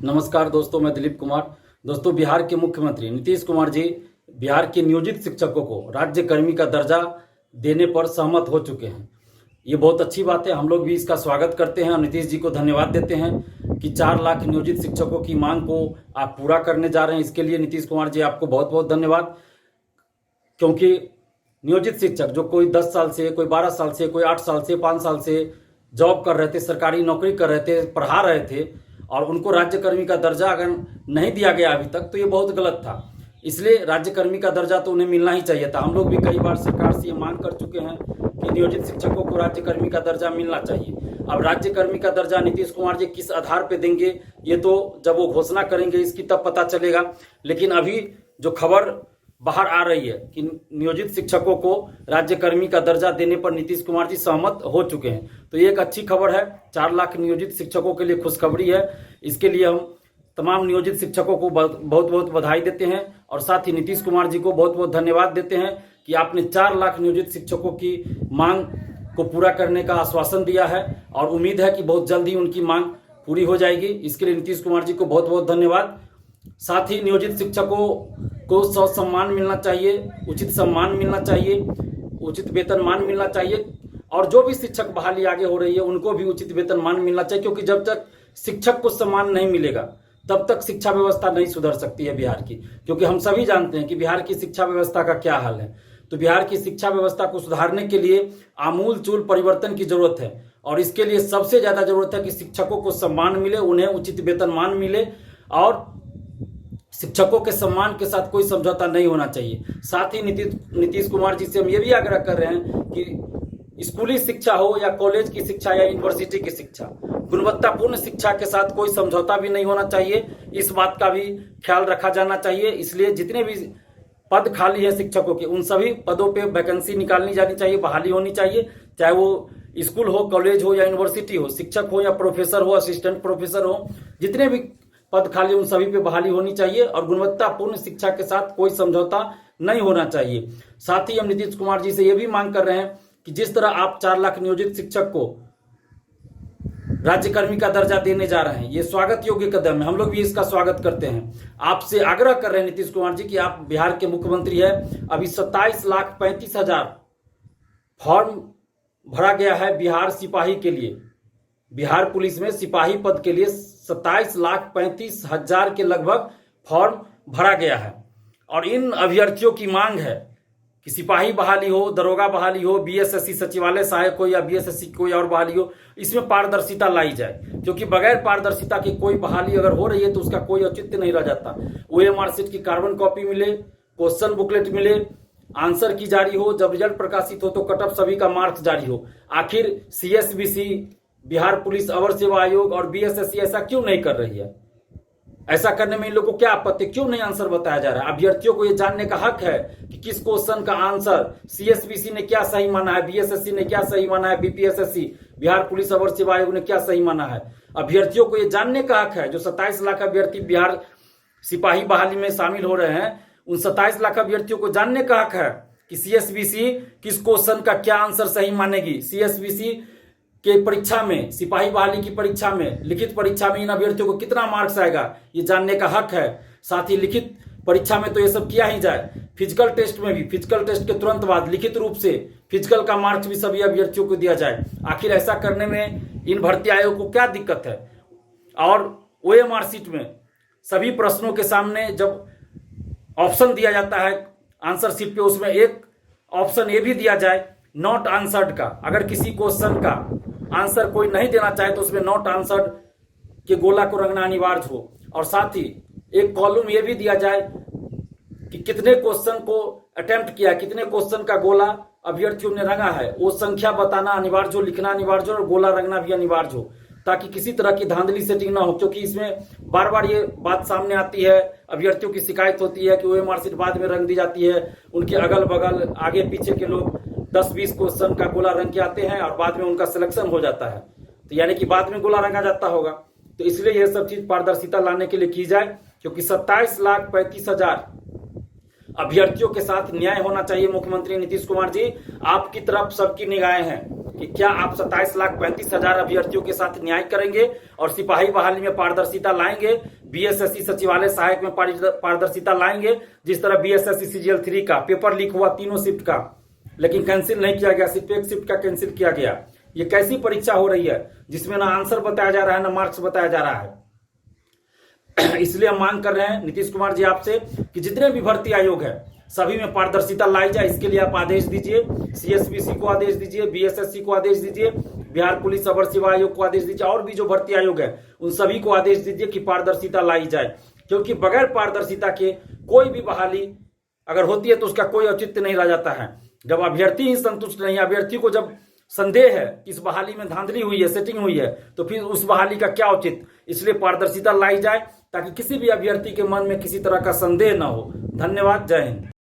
नमस्कार दोस्तों, मैं दिलीप कुमार। दोस्तों, बिहार के मुख्यमंत्री नीतीश कुमार जी बिहार के नियोजित शिक्षकों को राज्य कर्मी का दर्जा देने पर सहमत हो चुके हैं। ये बहुत अच्छी बात है, हम लोग भी इसका स्वागत करते हैं और नीतीश जी को धन्यवाद देते हैं कि 4 लाख नियोजित शिक्षकों की मांग को आप पूरा करने जा रहे हैं। इसके लिए नीतीश कुमार जी आपको बहुत बहुत धन्यवाद। क्योंकि नियोजित शिक्षक जो कोई 10 साल से, कोई 12 साल से, कोई 8 साल से, 5 साल से जॉब कर रहे थे, सरकारी नौकरी कर रहे थे, पढ़ा रहे थे और उनको राज्यकर्मी का दर्जा अगर नहीं दिया गया अभी तक तो ये बहुत गलत था। इसलिए राज्यकर्मी का दर्जा तो उन्हें मिलना ही चाहिए था। हम लोग भी कई बार सरकार से ये मांग कर चुके हैं कि नियोजित शिक्षकों को राज्यकर्मी का दर्जा मिलना चाहिए। अब राज्यकर्मी का दर्जा नीतीश कुमार जी किस आधार पर देंगे ये तो जब वो घोषणा करेंगे इसकी तब पता चलेगा। लेकिन अभी जो खबर बाहर आ रही है कि नियोजित शिक्षकों को राज्यकर्मी का दर्जा देने पर नीतीश कुमार जी सहमत हो चुके हैं, तो ये एक अच्छी खबर है। 4 लाख नियोजित शिक्षकों के लिए खुशखबरी है। इसके लिए हम तमाम नियोजित शिक्षकों को बहुत बहुत बधाई देते हैं और साथ ही नीतीश कुमार जी को बहुत बहुत धन्यवाद देते हैं कि आपने 4 लाख नियोजित शिक्षकों की मांग को पूरा करने का आश्वासन दिया है और उम्मीद है कि बहुत जल्द ही उनकी मांग पूरी हो जाएगी। इसके लिए नीतीश कुमार जी को बहुत बहुत धन्यवाद। साथ ही नियोजित शिक्षकों को सम्मान मिलना चाहिए, उचित सम्मान मिलना चाहिए, उचित वेतनमान मिलना चाहिए और जो भी शिक्षक बहाली आगे हो रही है उनको भी उचित वेतनमान मिलना चाहिए। क्योंकि जब तक शिक्षक को सम्मान नहीं मिलेगा तब तक शिक्षा व्यवस्था नहीं सुधर सकती है बिहार की। क्योंकि हम सभी जानते हैं कि बिहार की शिक्षा व्यवस्था का क्या हाल है। तो बिहार की शिक्षा व्यवस्था को सुधारने के लिए आमूल चूल परिवर्तन की जरूरत है और इसके लिए सबसे ज्यादा जरूरत है कि शिक्षकों को सम्मान मिले, उन्हें उचित वेतनमान मिले और शिक्षकों के सम्मान के साथ कोई समझौता नहीं होना चाहिए। साथ ही नीतीश कुमार जी से हम ये भी आग्रह कर रहे हैं कि स्कूली शिक्षा हो या कॉलेज की शिक्षा या यूनिवर्सिटी की शिक्षा, गुणवत्तापूर्ण शिक्षा के साथ कोई समझौता भी नहीं होना चाहिए। इस बात का भी ख्याल रखा जाना चाहिए। इसलिए जितने भी पद खाली है शिक्षकों के, उन सभी पदों पे वैकेंसी निकालनी जानी चाहिए, बहाली होनी चाहिए। चाहे वो स्कूल हो, कॉलेज हो या यूनिवर्सिटी हो, शिक्षक हो या प्रोफेसर हो, असिस्टेंट प्रोफेसर हो, जितने भी पद खाली उन सभी पे बहाली होनी चाहिए और गुणवत्तापूर्ण शिक्षा के साथ कोई समझौता नहीं होना चाहिए। साथ ही हम नीतीश कुमार जी से यह भी मांग कर रहे हैं कि जिस तरह आप 4 लाख नियोजित शिक्षक को राज्यकर्मी का दर्जा देने जा रहे हैं, ये स्वागत योग्य कदम है। हम लोग भी इसका स्वागत करते हैं। आपसे आग्रह कर रहे हैं नीतीश कुमार जी कि आप बिहार के मुख्यमंत्री है। अभी 27,35,000 फॉर्म भरा गया है बिहार सिपाही के लिए। बिहार पुलिस में सिपाही पद के लिए 27,35,000 के लगभग फॉर्म भरा गया है और इन अभ्यर्थियों की मांग है कि सिपाही बहाली हो, दरोगा बहाली हो, बीएसएससी सचिवालय सहायक हो या बीएसएससी कोई और बहाली हो, इसमें पारदर्शिता लाई जाए। क्योंकि बगैर पारदर्शिता की कोई बहाली अगर हो रही है तो उसका कोई औचित्य नहीं रह जाता। ओएमआर शीट की कार्बन कॉपी मिले, क्वेश्चन बुकलेट मिले, आंसर की जारी हो, जब रिजल्ट प्रकाशित हो तो कट ऑफ सभी का मार्क्स जारी हो। आखिर सीएसबीसी, बिहार पुलिस अवर सेवा आयोग और बीएसएससी ऐसा क्यों नहीं कर रही है? ऐसा करने में इन लोगों को क्या आपत्ति? क्यों नहीं आंसर बताया जा रहा है? अभ्यर्थियों को यह जानने का हक है कि किस क्वेश्चन का आंसर सीएसबीसी ने क्या सही माना है, बीएसएससी ने क्या सही माना है, बीपीएसएससी बिहार पुलिस अवर सेवा आयोग ने क्या सही माना है। अभ्यर्थियों को यह जानने का हक है। जो 27 लाख अभ्यर्थी बिहार सिपाही बहाली में शामिल हो रहे हैं, उन 27 लाख अभ्यर्थियों को जानने का हक है कि सीएसबीसी किस क्वेश्चन का क्या आंसर सही मानेगी। सीएसबीसी के परीक्षा में, सिपाही बहाली की परीक्षा में, लिखित परीक्षा में इन अभ्यर्थियों को कितना मार्क्स आएगा ये जानने का हक है। साथ ही लिखित परीक्षा में तो ये सब किया ही जाए, फिजिकल टेस्ट में भी, फिजिकल टेस्ट के तुरंत बाद लिखित रूप से फिजिकल का मार्क्स भी सभी अभ्यर्थियों को दिया जाए। आखिर ऐसा करने में इन भर्ती आयोग को क्या दिक्कत है? और ओएमआर शीट में सभी प्रश्नों के सामने जब ऑप्शन दिया जाता है आंसर शीट पे, उसमें एक ऑप्शन ये भी दिया जाए नॉट आंसर्ड का। अगर किसी क्वेश्चन का आंसर कोई नहीं देना चाहे तो उसमें नॉट आंसर्ड के गोला को रंगना अनिवार्य हो। और साथ ही एक कॉलम ये भी दिया जाए कि कितने क्वेश्चन को अटेम्प्ट किया, कितने क्वेश्चन का गोला अभ्यर्थियों ने रंगा है, वो संख्या बताना अनिवार्य हो, लिखना अनिवार्य हो और गोला रंगना भी अनिवार्य हो, ताकि किसी तरह की धांधली सेटिंग ना हो। क्योंकि इसमें बार बार ये बात सामने आती है, अभ्यर्थियों की शिकायत होती है कि ओएमआर शीट बाद में रंग दी जाती है, उनके अगल बगल आगे पीछे के लोग 10-20 क्वेश्चन का गोला रंग के आते हैं और बाद में उनका सिलेक्शन हो जाता है। तो यानी कि बाद में गोला रंगा जाता होगा। तो इसलिए यह सब चीज पारदर्शिता लाने के लिए की जाए। क्योंकि 27,35,000 अभ्यर्थियों के साथ न्याय होना चाहिए। मुख्यमंत्री नीतीश कुमार जी, आपकी तरफ सबकी निगाहें हैं। कि क्या आप 27,35,000 अभ्यर्थियों के साथ न्याय करेंगे और सिपाही बहाली में पारदर्शिता लाएंगे, बीएसएससी सचिवालय सहायक में पारदर्शिता लाएंगे, जिस तरह बीएसएससी सीजीएल 3 का पेपर लीक हुआ तीनों शिफ्ट का, लेकिन कैंसिल नहीं किया गया, सिर्फ एक शिफ्ट का कैंसिल किया गया। ये कैसी परीक्षा हो रही है जिसमें ना आंसर बताया जा रहा है ना मार्क्स बताया जा रहा है। इसलिए हम मांग कर रहे हैं नीतीश कुमार जी आपसे कि जितने भी भर्ती आयोग है सभी में पारदर्शिता लाई जाए। इसके लिए आप आदेश दीजिए, सीएसपीसी को आदेश दीजिए, बीएसएससी को आदेश दीजिए, बिहार पुलिस अवर सेवा आयोग को आदेश दीजिए, और भी जो भर्ती आयोग है उन सभी को आदेश दीजिए कि पारदर्शिता लाई जाए, क्योंकि बगैर पारदर्शिता के कोई भी बहाली अगर होती है तो उसका कोई औचित्य नहीं रह जाता है। जब अभ्यर्थी ही संतुष्ट नहीं, अभ्यर्थी को जब संदेह है कि इस बहाली में धांधली हुई है, सेटिंग हुई है, तो फिर उस बहाली का क्या औचित्य। इसलिए पारदर्शिता लाई जाए ताकि किसी भी अभ्यर्थी के मन में किसी तरह का संदेह न हो। धन्यवाद, जय हिंद।